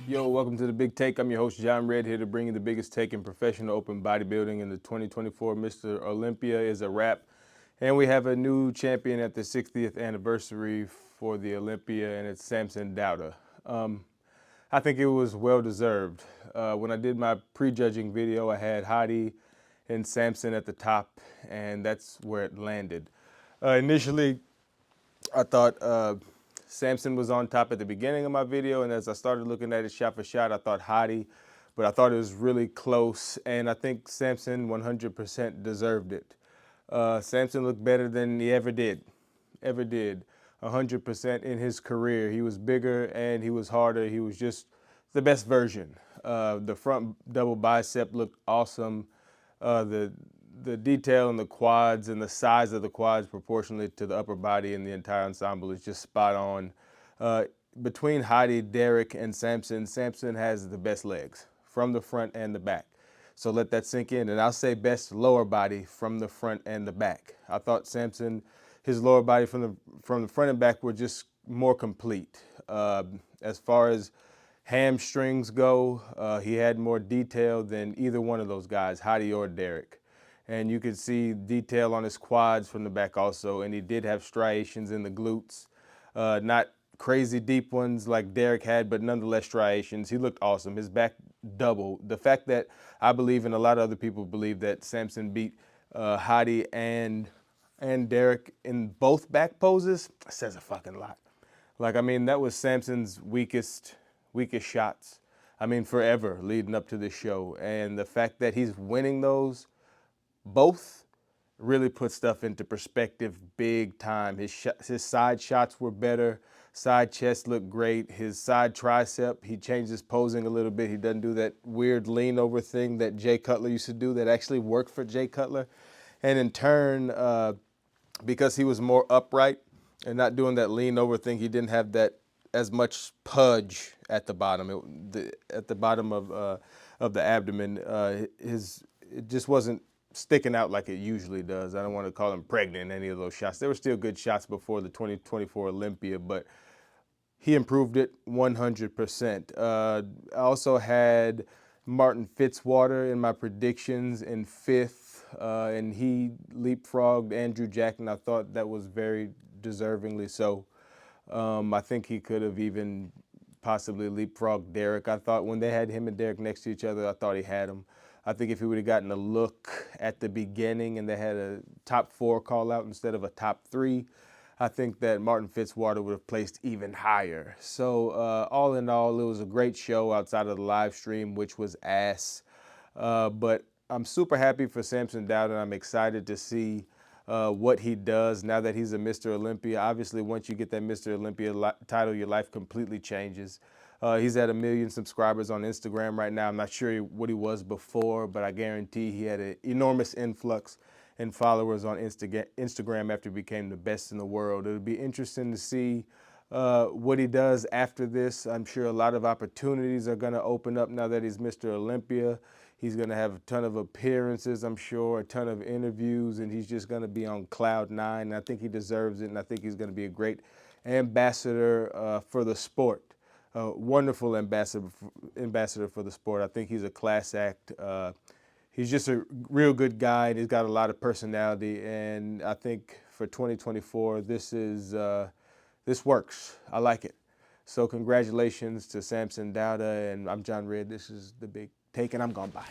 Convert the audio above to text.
Yo, welcome to The Big Take. I'm your host, John Red, here to bring you the biggest take in professional open bodybuilding. And the 2024 Mr. Olympia is a wrap. And we have a new champion at the 60th anniversary for the Olympia, and it's Samson Dauda. I think it was well-deserved. When I did my prejudging video, I had Hadi and Samson at the top, and that's where it landed. Initially, I thought Samson was on top at the beginning of my video, and as I started looking at it shot for shot, I thought Hadi, but I thought it was really close, and I think Samson 100% deserved it. Samson looked better than he ever did. 100% in his career. He was bigger and he was harder. He was just the best version. The front double bicep looked awesome. The detail in the quads and the size of the quads proportionally to the upper body and the entire ensemble is just spot on. Between Hadi, Derek, and Samson, Samson has the best legs from the front and the back. So let that sink in. And I'll say best lower body from the front and the back. I thought Samson, his lower body from the front and back were just more complete. As far as hamstrings go, he had more detail than either one of those guys, Hadi or Derek. And you could see detail on his quads from the back also, and he did have striations in the glutes. Not crazy deep ones like Derek had, but nonetheless striations. He looked awesome. His back double. The fact that I believe, and a lot of other people believe, that Samson beat Hadi and Derek in both back poses says a fucking lot. Like, I mean, that was Samson's weakest shots. I mean, forever leading up to this show. And the fact that he's winning those both really put stuff into perspective big time. His side shots were better. Side chest looked great. His side tricep, he changed his posing a little bit. He doesn't do that weird lean over thing that Jay Cutler used to do that actually worked for Jay Cutler. And in turn, because he was more upright and not doing that lean over thing, he didn't have that as much pudge at the bottom. At the bottom of the abdomen, it just wasn't sticking out like it usually does. I don't want to call him pregnant in any of those shots. They were still good shots before the 2024 Olympia, but he improved it 100%. I also had Martin Fitzwater in my predictions in fifth, and he leapfrogged Andrew Jack, and I thought that was very deservingly so. I think he could have even possibly leapfrogged Derek. I thought when they had him and Derek next to each other, I thought he had him. I think if he would have gotten a look at the beginning and they had a top 4 call out instead of a top 3, I think that Martin Fitzwater would have placed even higher. So all in all, it was a great show outside of the live stream, which was ass. But I'm super happy for Samson Dauda, and I'm excited to see what he does now that he's a Mr. Olympia. Obviously, once you get that Mr. Olympia title, your life completely changes. He's at 1 million subscribers on Instagram right now. I'm not sure what he was before, but I guarantee he had an enormous influx in followers on Instagram after he became the best in the world. It'll be interesting to see what he does after this. I'm sure a lot of opportunities are going to open up now that he's Mr. Olympia. He's going to have a ton of appearances, I'm sure, a ton of interviews, and he's just going to be on cloud 9. And I think he deserves it, and I think he's going to be a great ambassador for the sport. Wonderful ambassador for the sport. I think he's a class act. He's just a real good guy, and he's got a lot of personality. And I think for 2024, this works. I like it. So congratulations to Samson Dauda, and I'm John Red. This is The Big Take, and I'm gone. Bye.